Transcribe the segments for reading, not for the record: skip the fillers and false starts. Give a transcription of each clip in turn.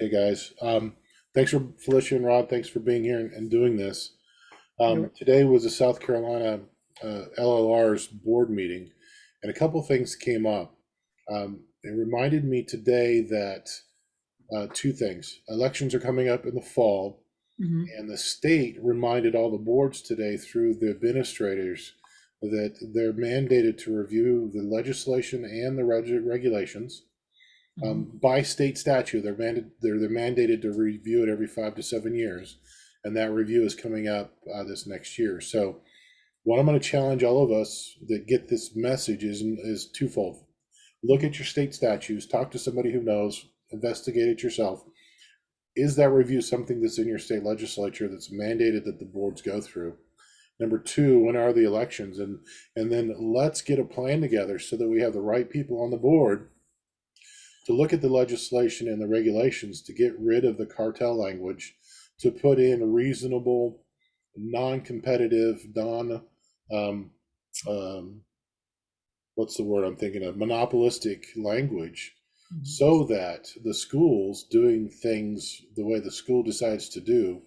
Okay, guys. Thanks for Felicia and Rod. Thanks for being here and doing this. You're- Today was the South Carolina LLR's board meeting, and a couple things came up. It reminded me today that two things. Elections are coming up in the fall, mhm. and the state reminded all the boards today through the administrators that they're mandated to review the legislation and the regulations by state statute. They're mandated to review it every 5 to 7 years, and that review is coming up this next year. So, what I'm going to challenge all of us that get this message is twofold. Look at your state statutes, talk to somebody who knows, investigate it yourself. Is that review something that's in your state legislature that's mandated that the boards go through? Number two, when are the elections? And then let's get a plan together so that we have the right people on the board to look at the legislation and the regulations to get rid of the cartel language, to put in reasonable, non-competitive, um, um, what's the word I'm thinking of, monopolistic language, Mhm. so that the schools doing things the way the school decides to do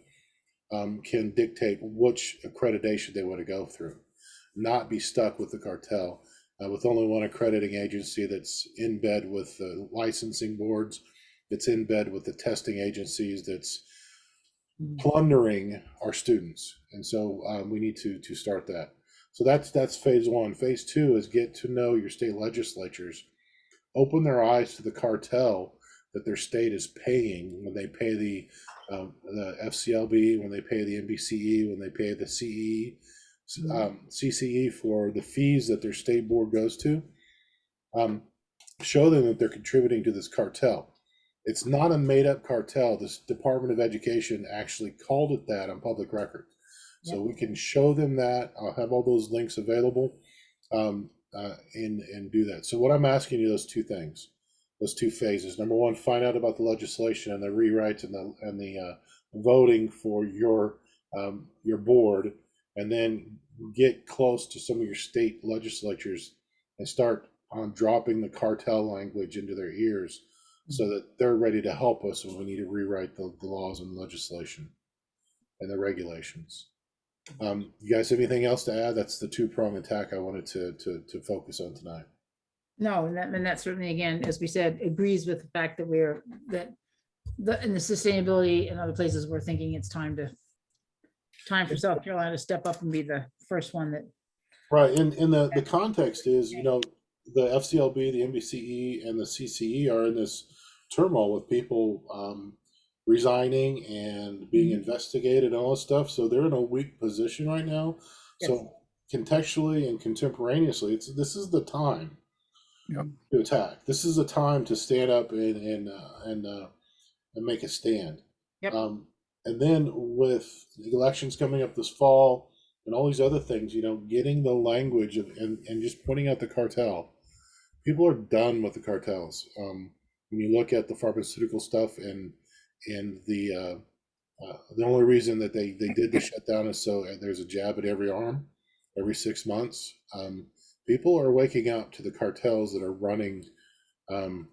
can dictate which accreditation they want to go through, not be stuck with the cartel, with only one accrediting agency that's in bed with the licensing boards, that's in bed with the testing agencies, that's Mhm. plundering our students. And so we need to start that. So that's phase one. Phase two is get to know your state legislatures, open their eyes to the cartel that their state is paying when they pay the FCLB, when they pay the MBCE, when they pay the Mhm. CCE for the fees that their state board goes to. Um, Show them that they're contributing to this cartel. It's not a made up cartel. This Department of Education actually called it that on public record. So Yep. we can show them that. I'll have all those links available and do that. So what I'm asking you, those two things, those two phases. Number one, find out about the legislation and the rewrites and the voting for your board, and then get close to some of your state legislatures and start on dropping the cartel language into their ears so Mhm. that they're ready to help us when we need to rewrite the laws and legislation and the regulations. You guys have anything else to add? That's the two-prong attack I wanted to focus on tonight. No, and that certainly, again, as we said, agrees with the fact that in the sustainability in other places, we're thinking it's time for South Carolina to step up and be the first one that. Right, and the context is, the FCLB, the MBCE, and the CCE are in this turmoil with people resigning and being Mhm. investigated and all this stuff. So they're in a weak position right now. Yes. So contextually and contemporaneously, this is the time Yep. Mhm. to attack. This is the time to stand up and make a stand. Yep. And then with the elections coming up this fall and all these other things, getting the language and just pointing out the cartel. People are done with the cartels. When you look at the pharmaceutical stuff and the only reason that they did the shutdown is so there's a jab at every arm every 6 months. People are waking up to the cartels that are running um,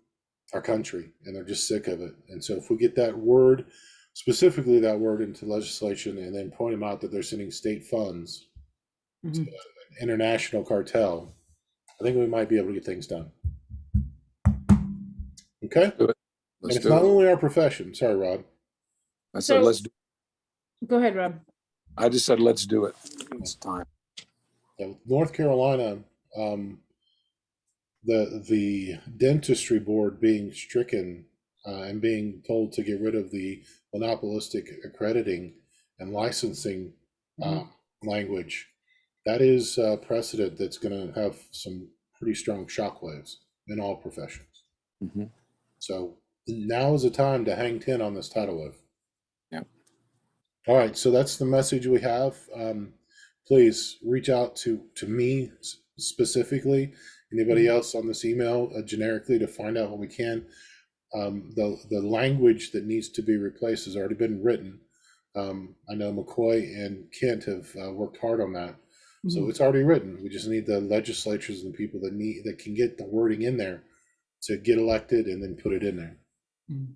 our country, and they're just sick of it. And so, if we get that word, specifically that word, into legislation, and then point them out that they're sending state funds to Mhm. an international cartel, I think we might be able to get things done. Okay, Do it. and Let's it's do not it. only our profession. Sorry, Rod. I said, So let's do go ahead, Rob. I just said, let's do it. It's time. North Carolina, um, the dentistry board being stricken and being told to get rid of the monopolistic accrediting and licensing Mhm. um, language. That is precedent that's going to have some pretty strong shockwaves in all professions. Hmm. So now is the time to hang 10 on this tidal wave. Yeah. All right, so that's the message we have. Please reach out to me specifically, anybody Mhm. else on this email generically, to find out what we can. The language that needs to be replaced has already been written. I know McCoy and Kent have worked hard on that, so Mhm. it's already written. We just need the legislatures and the people that can get the wording in there to get elected and then put it in there. Mhm.